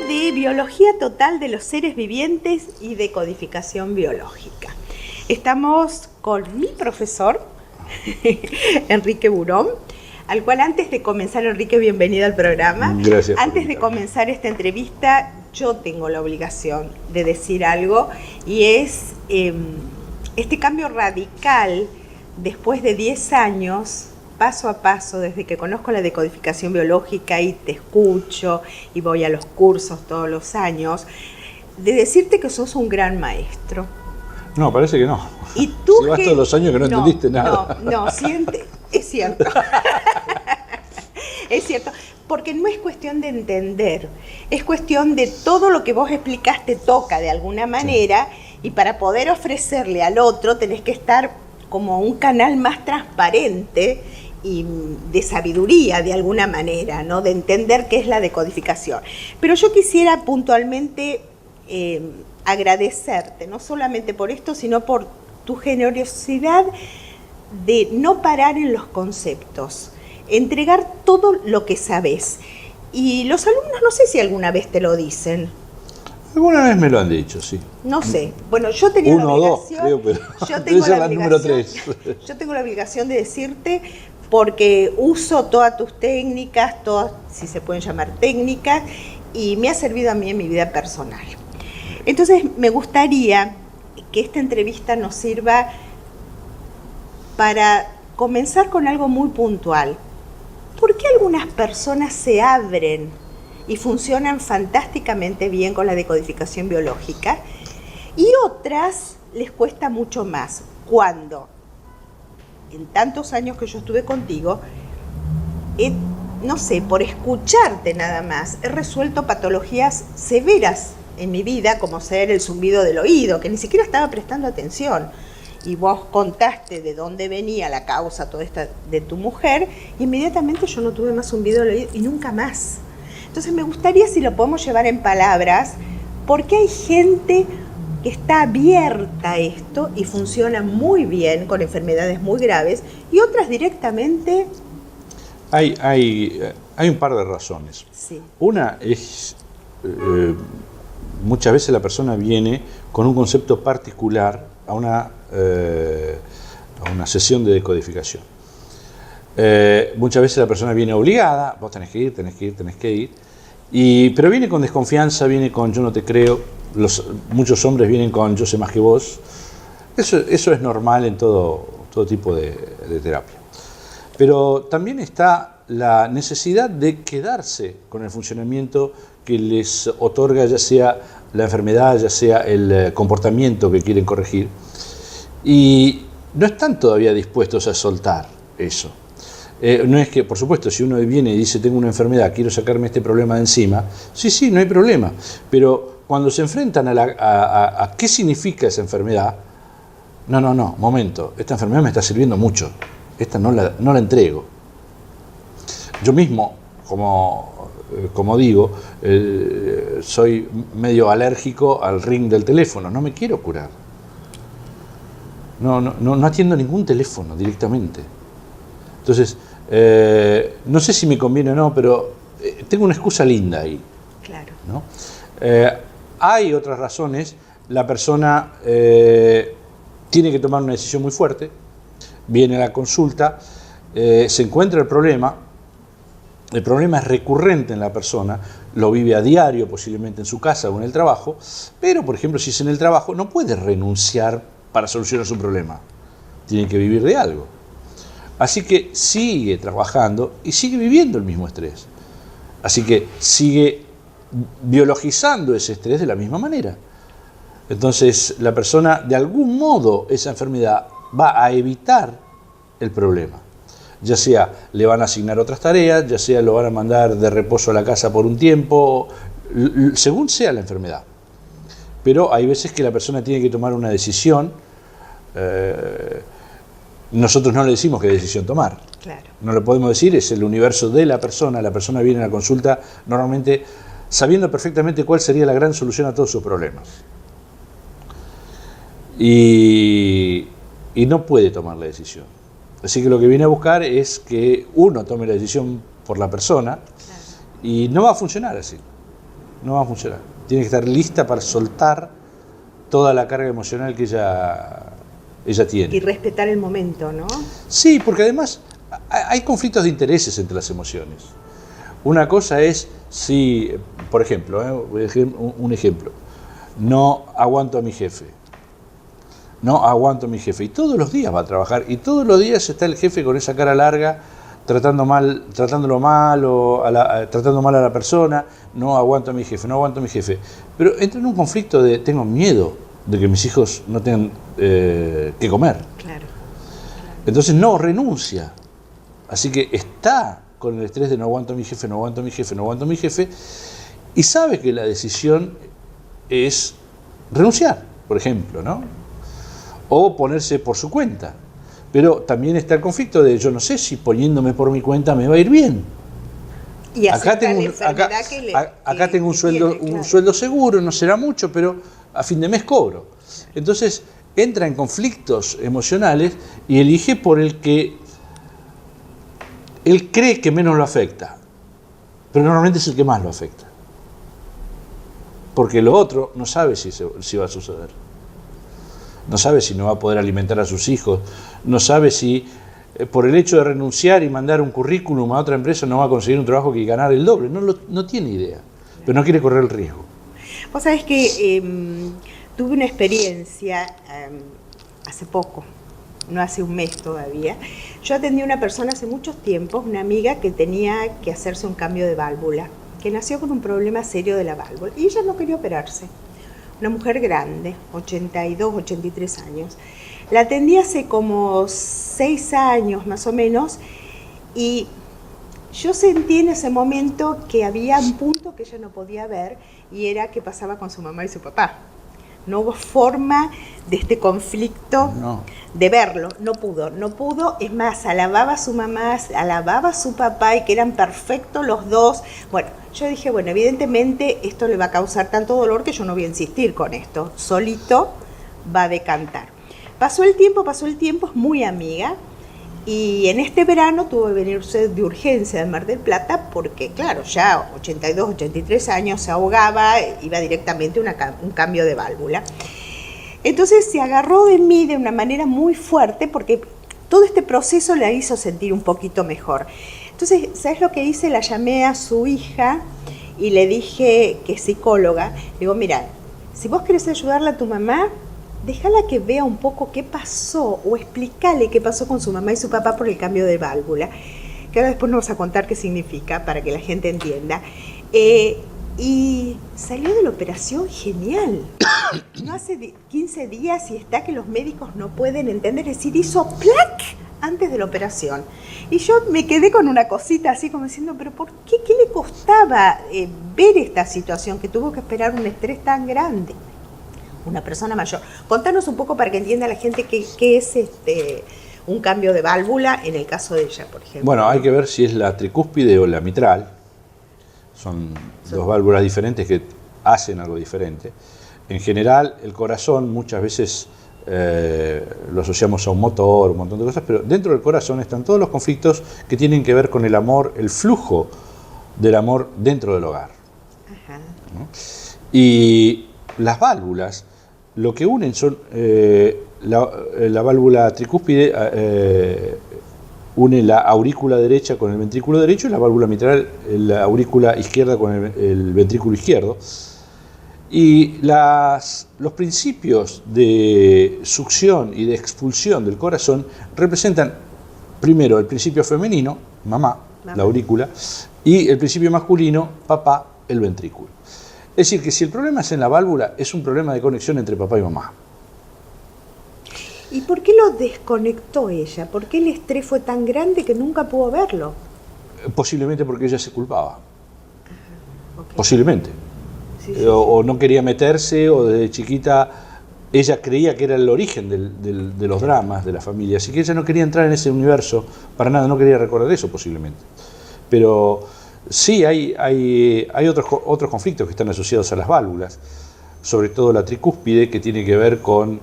De biología total de los seres vivientes y de codificación biológica. Estamos con mi profesor, Enrique Burón, al cual antes de comenzar, Enrique, bienvenido al programa. Gracias. Antes de comenzar esta entrevista, yo tengo la obligación de decir algo, y es este cambio radical después de 10 años, paso a paso, desde que conozco la decodificación biológica y te escucho y voy a los cursos todos los años, de decirte que sos un gran maestro. No, parece que no. Y tú si vas todos los años que no entendiste nada. No, es cierto. Es cierto, porque no es cuestión de entender, es cuestión de todo lo que vos explicaste toca de alguna manera, sí. Y para poder ofrecerle al otro tenés que estar como un canal más transparente y de sabiduría de alguna manera, ¿no? De entender qué es la decodificación. Pero yo quisiera puntualmente agradecerte, no solamente por esto, sino por tu generosidad de no parar en los conceptos, entregar todo lo que sabes. Y los alumnos, no sé si alguna vez te lo dicen. Alguna vez me lo han dicho, sí. No sé. Bueno, yo tenía la obligación. Uno o dos, creo, pero yo tengo la número 3. Yo tengo la obligación de decirte, porque uso todas tus técnicas, todas, si se pueden llamar técnicas, y me ha servido a mí en mi vida personal. Entonces, me gustaría que esta entrevista nos sirva para comenzar con algo muy puntual. ¿Por qué algunas personas se abren y funcionan fantásticamente bien con la decodificación biológica y otras les cuesta mucho más? Cuando en tantos años que yo estuve contigo, no sé, por escucharte nada más, he resuelto patologías severas en mi vida, como ser el zumbido del oído, que ni siquiera estaba prestando atención. Y vos contaste de dónde venía la causa toda esta de tu mujer, y inmediatamente yo no tuve más zumbido del oído y nunca más. Entonces me gustaría, si lo podemos llevar en palabras, porque hay gente que está abierta a esto y funciona muy bien con enfermedades muy graves, y otras directamente... Hay un par de razones. Sí. Una es, muchas veces la persona viene con un concepto particular a una sesión de decodificación. Muchas veces la persona viene obligada, vos tenés que ir, pero viene con desconfianza, viene con yo no te creo. Muchos hombres vienen con yo sé más que vos. Eso es normal en todo tipo de terapia. Pero también está la necesidad de quedarse con el funcionamiento que les otorga ya sea la enfermedad, ya sea el comportamiento que quieren corregir, y no están todavía dispuestos a soltar eso. No es que, por supuesto, si uno viene y dice tengo una enfermedad, quiero sacarme este problema de encima, sí, no hay problema, pero cuando se enfrentan a qué significa esa enfermedad, no, momento, esta enfermedad me está sirviendo mucho, esta no la entrego. Yo mismo, como digo, soy medio alérgico al ring del teléfono, no me quiero curar. No atiendo ningún teléfono directamente. Entonces, no sé si me conviene o no, pero tengo una excusa linda ahí. Claro. ¿No? Hay otras razones. La persona tiene que tomar una decisión muy fuerte, viene a la consulta, se encuentra el problema es recurrente en la persona, lo vive a diario, posiblemente en su casa o en el trabajo, pero, por ejemplo, si es en el trabajo, no puede renunciar para solucionar su problema, tiene que vivir de algo. Así que sigue trabajando y sigue viviendo el mismo estrés. Así que sigue biologizando ese estrés de la misma manera. Entonces, la persona, de algún modo, esa enfermedad va a evitar el problema. Ya sea le van a asignar otras tareas, ya sea lo van a mandar de reposo a la casa por un tiempo, según sea la enfermedad. Pero hay veces que la persona tiene que tomar una decisión. Nosotros no le decimos qué decisión tomar. Claro. No lo podemos decir, es el universo de la persona. La persona viene a la consulta normalmente sabiendo perfectamente cuál sería la gran solución a todos sus problemas. Y no puede tomar la decisión. Así que lo que viene a buscar es que uno tome la decisión por la persona, claro. Y no va a funcionar así. No va a funcionar. Tiene que estar lista para soltar toda la carga emocional que ella tiene. Y respetar el momento, ¿no? Sí, porque además hay conflictos de intereses entre las emociones. Una cosa es si, por ejemplo, voy a decir un ejemplo, no aguanto a mi jefe. No aguanto a mi jefe. Y todos los días va a trabajar, y todos los días está el jefe con esa cara larga, tratando mal a la persona. No aguanto a mi jefe, no aguanto a mi jefe. Pero entra en un conflicto de tengo miedo de que mis hijos no tengan que comer. Claro. Entonces no renuncia. Así que está con el estrés de no aguanto a mi jefe, no aguanto a mi jefe, no aguanto a mi jefe, y sabe que la decisión es renunciar, por ejemplo, ¿no? O ponerse por su cuenta. Pero también está el conflicto de yo no sé si poniéndome por mi cuenta me va a ir bien. Y acá tengo un sueldo seguro, no será mucho, pero a fin de mes cobro. Entonces entra en conflictos emocionales y elige por el que él cree que menos lo afecta, pero normalmente es el que más lo afecta. Porque lo otro no sabe si va a suceder. No sabe si no va a poder alimentar a sus hijos, no sabe si por el hecho de renunciar y mandar un currículum a otra empresa no va a conseguir un trabajo que ganar el doble. No tiene idea, pero no quiere correr el riesgo. Vos sabés que tuve una experiencia hace poco, no hace un mes todavía. Yo atendí a una persona hace muchos tiempos, una amiga que tenía que hacerse un cambio de válvula, que nació con un problema serio de la válvula y ella no quería operarse. Una mujer grande, 82, 83 años. La atendí hace como 6 años más o menos y yo sentí en ese momento que había un punto que ella no podía ver y era qué pasaba con su mamá y su papá. No hubo forma de este conflicto de verlo, no pudo, es más, alababa a su mamá, alababa a su papá y que eran perfectos los dos. Bueno, yo dije, bueno, evidentemente esto le va a causar tanto dolor que yo no voy a insistir con esto, solito va a decantar. Pasó el tiempo, es muy amiga. Y en este verano tuvo que venirse de urgencia de Mar del Plata porque, claro, ya 82, 83 años, se ahogaba, iba directamente a un cambio de válvula. Entonces se agarró de mí de una manera muy fuerte porque todo este proceso la hizo sentir un poquito mejor. Entonces, ¿sabes lo que hice? La llamé a su hija y le dije, que es psicóloga, le digo, mira, si vos querés ayudarla a tu mamá, déjala que vea un poco qué pasó o explícale qué pasó con su mamá y su papá por el cambio de válvula, que ahora después nos vas a contar qué significa para que la gente entienda. Y salió de la operación genial. No hace 15 días y está que los médicos no pueden entender, es decir, hizo ¡plac! Antes de la operación. Y yo me quedé con una cosita así como diciendo, pero ¿por qué? ¿Qué le costaba ver esta situación que tuvo que esperar un estrés tan grande? Una persona mayor. Contanos un poco para que entienda la gente qué es un cambio de válvula en el caso de ella, por ejemplo. Bueno, hay que ver si es la tricúspide o la mitral. Son dos válvulas diferentes que hacen algo diferente. En general, el corazón muchas veces lo asociamos a un motor, un montón de cosas, pero dentro del corazón están todos los conflictos que tienen que ver con el amor, el flujo del amor dentro del hogar. Ajá. ¿No? Y las válvulas lo que unen son la válvula tricúspide une la aurícula derecha con el ventrículo derecho y la válvula mitral, la aurícula izquierda con el ventrículo izquierdo. Y los principios de succión y de expulsión del corazón representan primero el principio femenino, mamá, la aurícula, y el principio masculino, papá, el ventrículo. Es decir, que si el problema es en la válvula, es un problema de conexión entre papá y mamá. ¿Y por qué lo desconectó ella? ¿Por qué el estrés fue tan grande que nunca pudo verlo? Posiblemente porque ella se culpaba. Okay. Posiblemente. Sí, sí, O no quería meterse, o desde chiquita ella creía que era el origen de los dramas de la familia, así que ella no quería entrar en ese universo para nada, no quería recordar eso posiblemente. Pero sí hay otros conflictos que están asociados a las válvulas, sobre todo la tricúspide, que tiene que ver con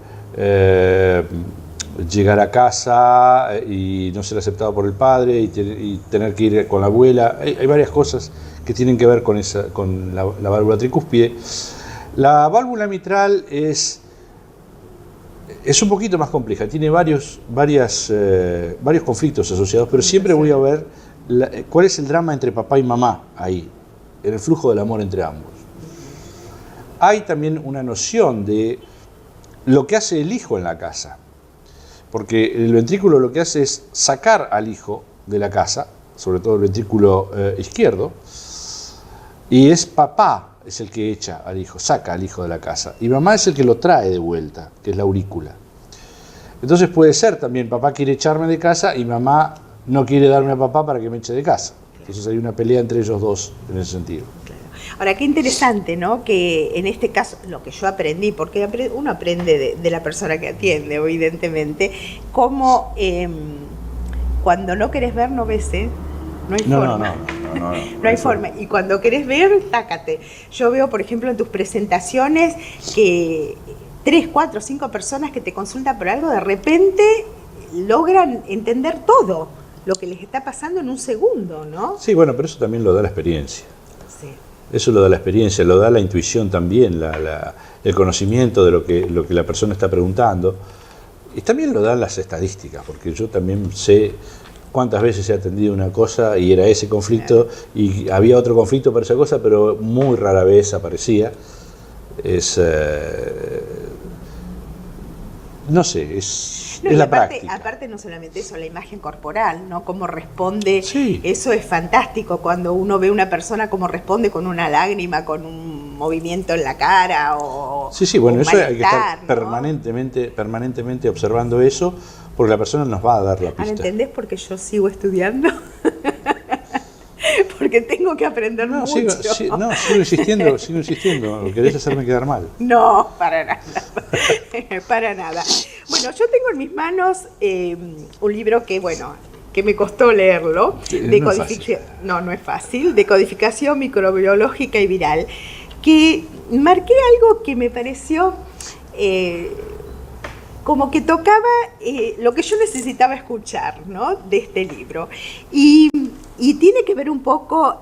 llegar a casa y no ser aceptado por el padre y tener que ir con la abuela. Hay varias cosas que tienen que ver con la válvula tricúspide. La válvula mitral es un poquito más compleja, tiene varios conflictos asociados, pero siempre voy a ver cuál es el drama entre papá y mamá ahí, en el flujo del amor entre ambos. Hay también una noción de lo que hace el hijo en la casa, porque el ventrículo lo que hace es sacar al hijo de la casa, sobre todo el ventrículo izquierdo, y es papá es el que echa al hijo, saca al hijo de la casa, y mamá es el que lo trae de vuelta, que es la aurícula. Entonces puede ser también, papá quiere echarme de casa y mamá no quiere darme a papá para que me eche de casa. Entonces hay una pelea entre ellos dos en ese sentido. Ahora, qué interesante, ¿no? Que en este caso, lo que yo aprendí, porque uno aprende de la persona que atiende, evidentemente, cómo cuando no querés ver, no ves, ¿eh? No hay forma. No hay forma. Y cuando querés ver, tácate. Yo veo, por ejemplo, en tus presentaciones que 3, 4, 5 personas que te consultan por algo, de repente logran entender todo lo que les está pasando en un segundo, ¿no? Sí, bueno, pero eso también lo da la experiencia. Sí. Eso lo da la experiencia, lo da la intuición también, el conocimiento de lo que la persona está preguntando. Y también lo dan las estadísticas, porque yo también sé cuántas veces he atendido una cosa y era ese conflicto, y había otro conflicto para esa cosa, pero muy rara vez aparecía. No sé, es la práctica. Aparte no solamente eso, la imagen corporal, ¿no? Cómo responde, sí. Eso es fantástico cuando uno ve una persona cómo responde con una lágrima, con un movimiento en la cara o sí, bueno, eso hay que estar, ¿no? permanentemente observando eso, porque la persona nos va a dar la pista. ¿Ahora entendés por qué yo sigo estudiando? Porque tengo que aprender mucho. Sigo insistiendo. ¿Querés hacerme quedar mal? No, para nada. Para nada. Bueno, yo tengo en mis manos un libro que me costó leerlo. No es fácil. De codificación microbiológica y viral. Que marqué algo que me pareció como que tocaba lo que yo necesitaba escuchar, ¿no? De este libro. Y tiene que ver un poco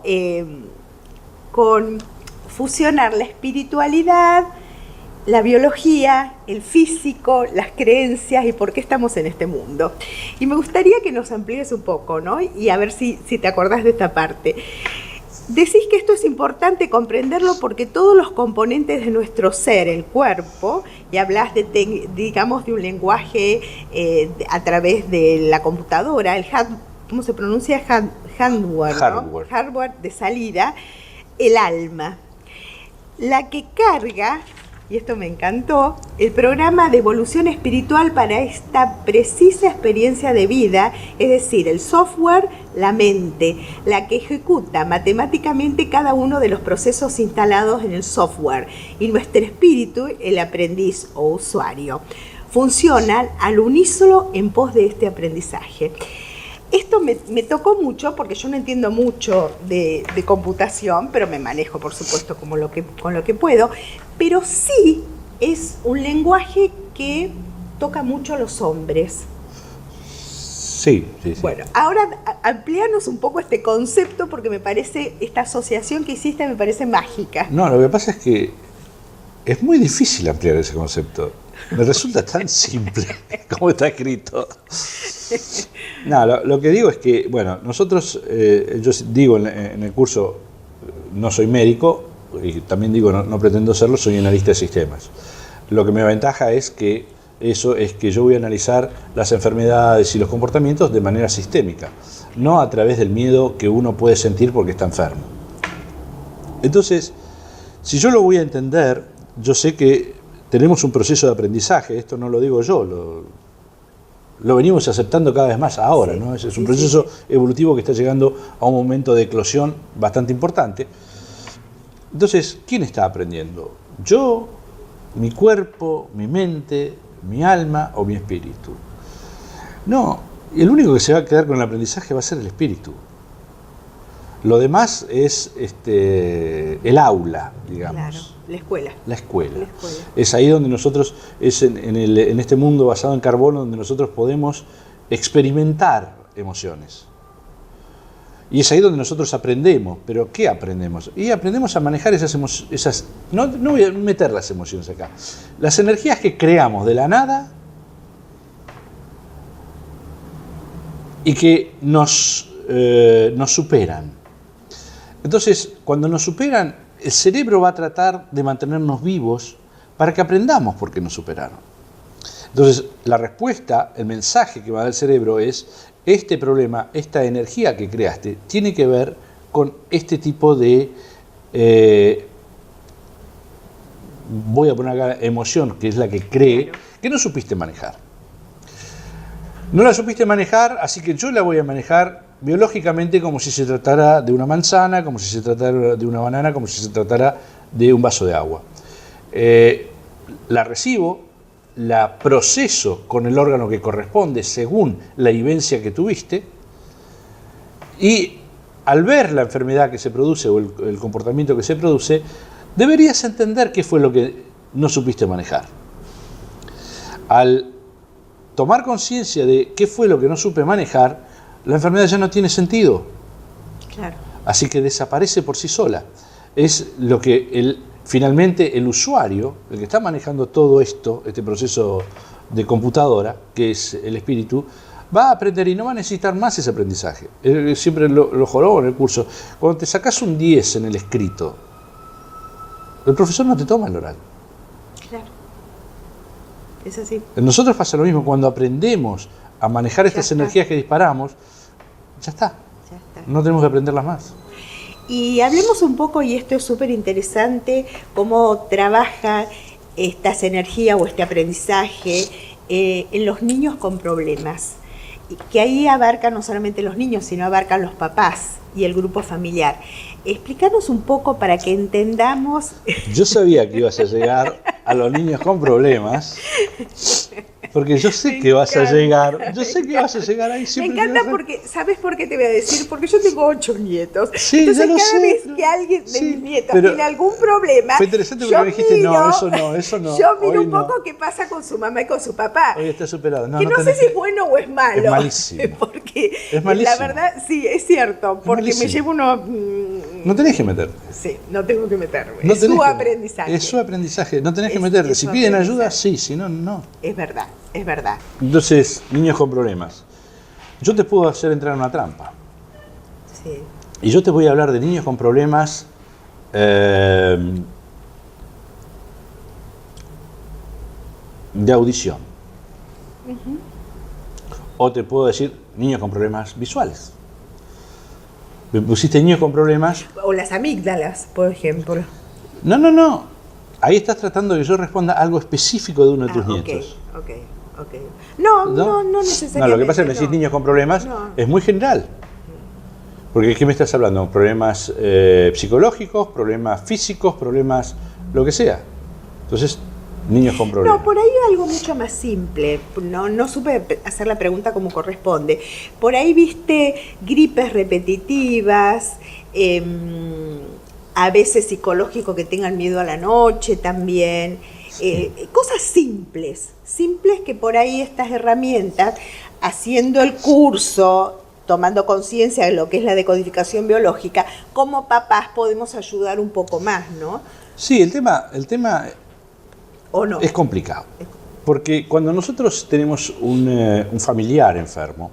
con fusionar la espiritualidad, la biología, el físico, las creencias y por qué estamos en este mundo. Y me gustaría que nos amplíes un poco, ¿no? Y a ver si te acordás de esta parte. Decís que esto es importante comprenderlo porque todos los componentes de nuestro ser, el cuerpo, y hablas digamos de un lenguaje a través de la computadora, ¿cómo se pronuncia? Hardware, ¿no? Hardware de salida, el alma, la que carga, y esto me encantó, el programa de evolución espiritual para esta precisa experiencia de vida, es decir, el software, la mente, la que ejecuta matemáticamente cada uno de los procesos instalados en el software, y nuestro espíritu, el aprendiz o usuario, funcionan al unísono en pos de este aprendizaje. Esto me tocó mucho porque yo no entiendo mucho de computación, pero me manejo, por supuesto, con lo que puedo. Pero sí es un lenguaje que toca mucho a los hombres. Sí. Bueno, ahora amplíanos un poco este concepto porque me parece, esta asociación que hiciste me parece mágica. No, lo que pasa es que es muy difícil ampliar ese concepto. Me resulta tan simple como está escrito. No, lo que digo es que, bueno, nosotros, yo digo en el curso, no soy médico, y también digo, no pretendo serlo, soy analista de sistemas. Lo que me aventaja es que yo voy a analizar las enfermedades y los comportamientos de manera sistémica, no a través del miedo que uno puede sentir porque está enfermo. Entonces, si yo lo voy a entender, yo sé que tenemos un proceso de aprendizaje, esto no lo digo yo, lo venimos aceptando cada vez más ahora, Sí, ¿no? Es un sí, proceso sí. evolutivo que está llegando a un momento de eclosión bastante importante. Entonces, ¿quién está aprendiendo? ¿Yo, mi cuerpo, mi mente, mi alma o mi espíritu? No, el único que se va a quedar con el aprendizaje va a ser el espíritu. Lo demás es el aula, digamos. Claro, la escuela. La escuela. La escuela. Es ahí donde nosotros, es en este mundo basado en carbono, donde nosotros podemos experimentar emociones. Y es ahí donde nosotros aprendemos. ¿Pero qué aprendemos? Y aprendemos a manejar esas emociones, no voy a meter las emociones acá, las energías que creamos de la nada y que nos superan. Entonces, cuando nos superan, el cerebro va a tratar de mantenernos vivos para que aprendamos por qué nos superaron. Entonces, la respuesta, el mensaje que va a dar el cerebro es: este problema, esta energía que creaste, tiene que ver con este tipo de, voy a poner acá, emoción, que es la que cree, Claro. que no supiste manejar. No la supiste manejar, así que yo la voy a manejar biológicamente como si se tratara de una manzana, como si se tratara de una banana, como si se tratara de un vaso de agua. La recibo, la proceso con el órgano que corresponde según la vivencia que tuviste, y al ver la enfermedad que se produce o el comportamiento que se produce, deberías entender qué fue lo que no supiste manejar. Al tomar conciencia de qué fue lo que no supe manejar, la enfermedad ya no tiene sentido. Claro. Así que desaparece por sí sola. Es lo que finalmente el usuario, el que está manejando todo esto, este proceso de computadora, que es el espíritu, va a aprender y no va a necesitar más ese aprendizaje. Siempre lo jorobo en el curso. Cuando te sacas un 10 en el escrito, el profesor no te toma el oral. Claro. Es así. Nosotros pasa lo mismo, cuando aprendemos a manejar estas está. energías que disparamos, ya está. Ya está. No tenemos que aprenderlas más. Y hablemos un poco, y esto es súper interesante, cómo trabaja estas energías o este aprendizaje en los niños con problemas. Y que ahí abarca no solamente los niños, sino abarcan los papás y el grupo familiar. Explícanos un poco para que entendamos. Yo sabía que ibas a llegar a los niños con problemas, porque yo sé que vas a llegar, yo sé que vas a llegar ahí Me siempre. encanta porque, ¿sabes por qué te voy a decir? Porque yo tengo 8 nietos. Sí, Entonces ya lo cada sé, vez pero- que alguien de sí, mis nietos pero tiene algún problema, fue interesante porque yo me dijiste, miro, no, eso no. Yo miro Hoy un no. poco qué pasa con su mamá y con su papá. Hoy está superado. que no sé tenés si es bueno o es malo. Es malísimo. Porque Es malísimo. la verdad, sí, es cierto. Porque malísimo. me llevo unos... No tenés que meterte. sí, no tengo que meterme. No es tenés su que- aprendizaje. Es su aprendizaje. No tenés que Es- meterte. es Si su piden ayuda, aprendizaje. sí. Si no, no. Es verdad, es verdad. Entonces, niños con problemas. Yo te puedo hacer entrar en una trampa. Sí. Y yo te voy a hablar de niños con problemas de audición. O te puedo decir niños con problemas visuales. Me pusiste niños con problemas. O las amígdalas, por ejemplo. No. Ahí estás tratando de que yo responda algo específico de uno de tus nietos. Ok. No necesariamente. No, lo que pasa es que me decís no. niños con problemas No. es muy general. Porque ¿qué me estás hablando? Problemas psicológicos, problemas físicos, problemas lo que sea. Entonces, niños con problemas. No, por ahí algo mucho más simple. No supe hacer la pregunta como corresponde. Por ahí viste gripes repetitivas, a veces psicológico que tengan miedo a la noche también. Cosas simples que por ahí estas herramientas, haciendo el curso, tomando conciencia de lo que es la decodificación biológica, como papás podemos ayudar un poco más, ¿no? Sí, el tema ¿O no? es complicado. Porque cuando nosotros tenemos un familiar enfermo,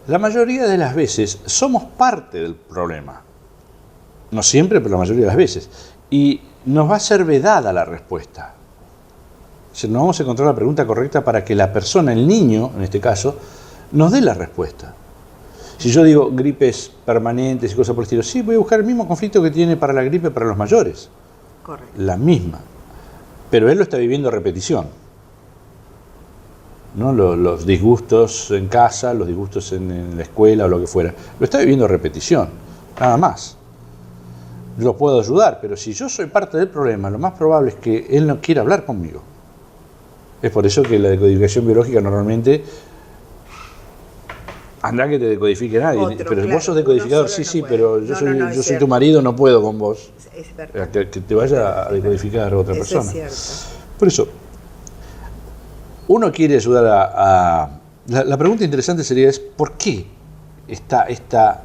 la mayoría de las veces somos parte del problema. No siempre, pero la mayoría de las veces. Y nos va a ser vedada la respuesta. O sea, no vamos a encontrar la pregunta correcta para que la persona, el niño, en este caso, nos dé la respuesta. Si yo digo gripes permanentes y cosas por el estilo, sí, voy a buscar el mismo conflicto que tiene para la gripe para los mayores. Correcto. La misma. Pero él lo está viviendo a repetición. ¿no? Los disgustos en casa, los disgustos en la escuela o lo que fuera. Lo está viviendo a repetición, nada más. Yo lo puedo ayudar, pero si yo soy parte del problema, lo más probable es que él no quiera hablar conmigo. Es por eso que la decodificación biológica normalmente... Anda que te decodifique nadie, pero claro, vos sos decodificador, sí, no pero puede. yo soy tu marido, no puedo con vos. Es verdad. Que te vaya a decodificar a otra Eso persona. es cierto. Por eso, uno quiere ayudar a la pregunta interesante sería ¿por qué está esta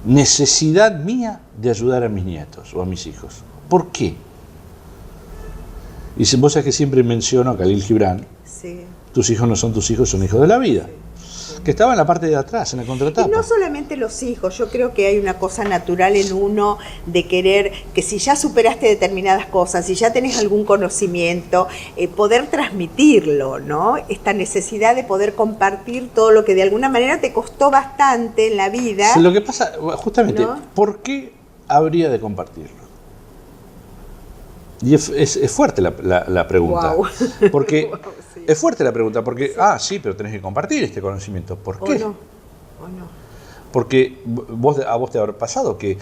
necesidad mía de ayudar a mis nietos o a mis hijos? ¿Por qué? Y vos sabés que siempre menciono a Khalil Gibran, Sí. tus hijos no son tus hijos, son hijos de la vida. Que estaba en la parte de atrás, en la contratapa. Y no solamente los hijos, yo creo que hay una cosa natural en uno de querer que si ya superaste determinadas cosas, si ya tenés algún conocimiento, poder transmitirlo, ¿no? Esta necesidad de poder compartir todo lo que de alguna manera te costó bastante en la vida. Lo que pasa, justamente, ¿no? ¿por qué habría de compartirlo? Y es fuerte la pregunta. Wow. Porque Wow, sí. es fuerte la pregunta, porque, sí, pero tenés que compartir este conocimiento. ¿Por qué? O no. Porque a vos te habrá pasado que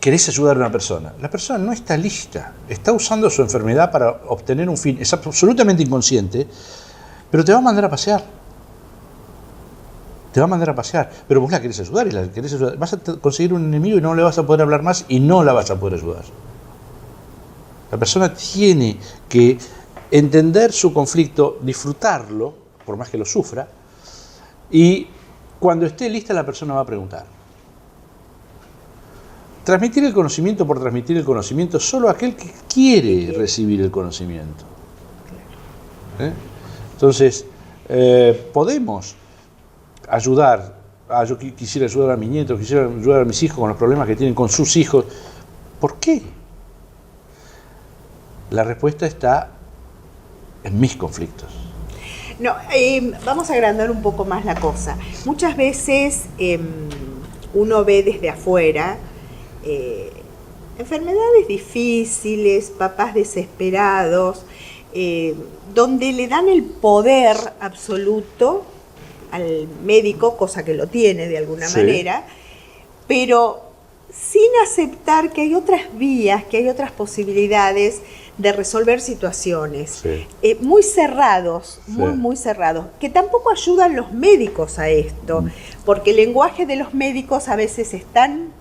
querés ayudar a una persona. La persona no está lista, está usando su enfermedad para obtener un fin. Es absolutamente inconsciente, pero te va a mandar a pasear. Te va a mandar a pasear, pero vos la querés ayudar y la querés ayudar. Vas a conseguir un enemigo y no le vas a poder hablar más y no la vas a poder ayudar. La persona tiene que entender su conflicto, disfrutarlo, por más que lo sufra, y cuando esté lista la persona va a preguntar. Transmitir el conocimiento por transmitir el conocimiento, solo aquel que quiere recibir el conocimiento. Entonces, podemos ayudar, yo quisiera ayudar a mis nietos, quisiera ayudar a mis hijos con los problemas que tienen con sus hijos. ¿Por qué? La respuesta está en mis conflictos. No, vamos a agrandar un poco más la cosa. Muchas veces uno ve desde afuera enfermedades difíciles, papás desesperados, donde le dan el poder absoluto al médico, cosa que lo tiene de alguna manera, pero sin aceptar que hay otras vías, que hay otras posibilidades de resolver situaciones, muy cerrados, muy cerrados, que tampoco ayudan los médicos a esto, porque el lenguaje de los médicos a veces es tan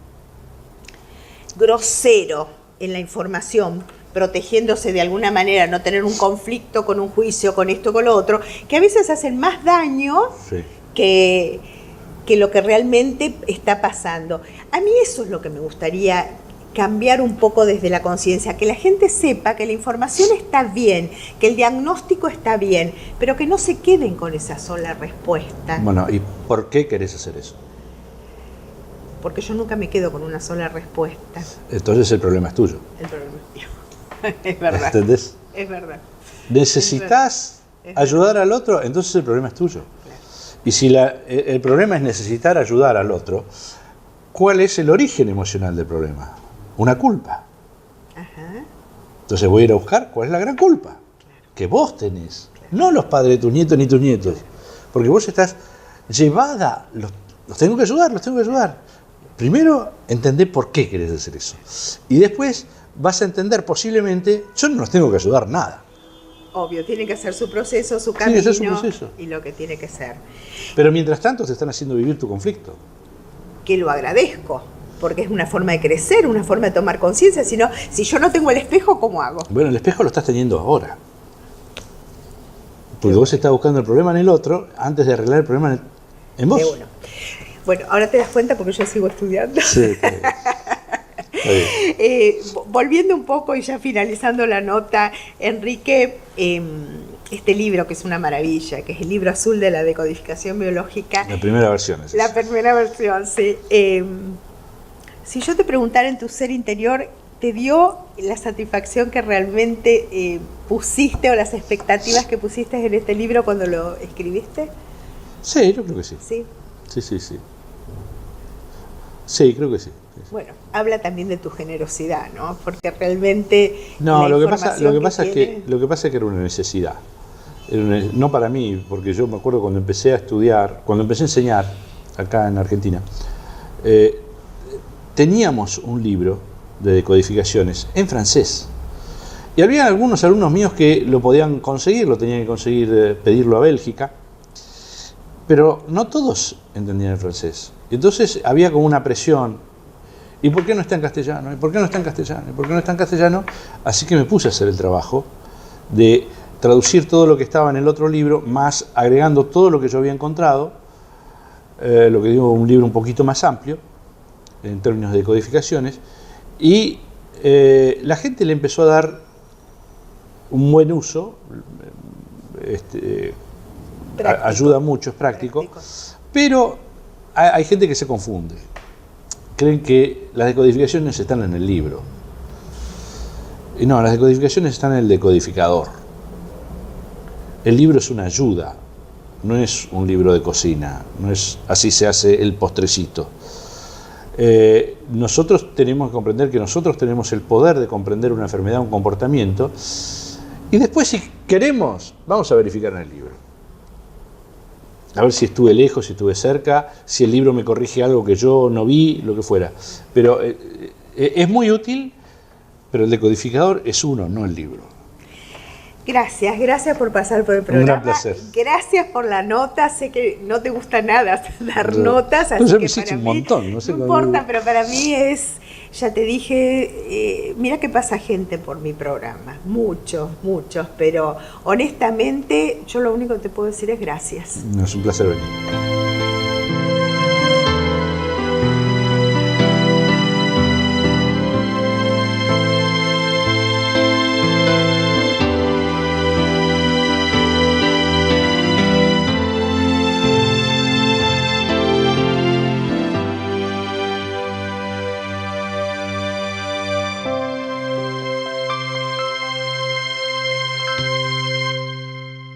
grosero en la información, protegiéndose de alguna manera, no tener un conflicto con un juicio, con esto, con lo otro, que a veces hacen más daño que lo que realmente está pasando. A mí eso es lo que me gustaría cambiar un poco desde la conciencia, que la gente sepa que la información está bien, que el diagnóstico está bien, pero que no se queden con esa sola respuesta. Bueno, ¿y por qué querés hacer eso? Porque yo nunca me quedo con una sola respuesta. Entonces el problema es tuyo. El problema es mío. Es verdad. ¿Entendés? Es verdad. ¿Necesitas ayudar al otro? Entonces el problema es tuyo. Claro. Y si el problema es necesitar ayudar al otro, ¿cuál es el origen emocional del problema? Una culpa. Ajá. Entonces voy a ir a buscar cuál es la gran culpa que vos tenés, no los padres de tus nietos ni tus nietos, porque vos estás llevada, los tengo que ayudar. Primero, entender por qué querés hacer eso. Y después vas a entender posiblemente, yo no los tengo que ayudar nada. Obvio, tiene que hacer su proceso, su camino y lo que tiene que ser. Pero mientras tanto te están haciendo vivir tu conflicto. Que lo agradezco, porque es una forma de crecer, una forma de tomar conciencia. Si yo no tengo el espejo, ¿cómo hago? Bueno, el espejo lo estás teniendo ahora. Porque vos estás buscando el problema en el otro antes de arreglar el problema en vos. Bueno, ahora te das cuenta porque yo sigo estudiando. Sí, volviendo un poco y ya finalizando la nota, Enrique, este libro que es una maravilla, que es el libro azul de la decodificación biológica. La primera versión es La primera versión, sí. Si yo te preguntara en tu ser interior, ¿te dio la satisfacción que realmente pusiste o las expectativas que pusiste en este libro cuando lo escribiste? Sí, yo creo que sí. Sí. Sí. Sí, creo que sí. Bueno, habla también de tu generosidad, ¿no? Porque realmente no, lo que pasa es que que era una necesidad. no para mí, porque yo me acuerdo cuando empecé a estudiar, cuando empecé a enseñar acá en Argentina, teníamos un libro de decodificaciones en francés. Y había algunos alumnos míos que lo podían conseguir, lo tenían que conseguir, pedirlo a Bélgica, pero no todos entendían el francés. Y entonces había como una presión. ¿Y por qué no está en castellano? ¿Y por qué no está en castellano? ¿Y por qué no está en castellano? Así que me puse a hacer el trabajo de traducir todo lo que estaba en el otro libro, más agregando todo lo que yo había encontrado, lo que digo, un libro un poquito más amplio, en términos de codificaciones, y la gente le empezó a dar un buen uso, ayuda mucho, es práctico, pero hay gente que se confunde. Creen que las decodificaciones están en el libro. Y no, las decodificaciones están en el decodificador. El libro es una ayuda, no es un libro de cocina, no es así se hace el postrecito. Nosotros tenemos que comprender que nosotros tenemos el poder de comprender una enfermedad, un comportamiento, y después, si queremos, vamos a verificar en el libro. A ver si estuve lejos, si estuve cerca, si el libro me corrige algo que yo no vi, lo que fuera. Pero es muy útil, pero el decodificador es uno, no el libro. Gracias por pasar por el programa. Un gran placer. Gracias por la nota. Sé que no te gusta nada dar notas, así ya que me hiciste para un mí montón, no sé no importa, pero para mí es, ya te dije, mira que pasa gente por mi programa, muchos, pero honestamente yo lo único que te puedo decir es gracias. No, es un placer venir.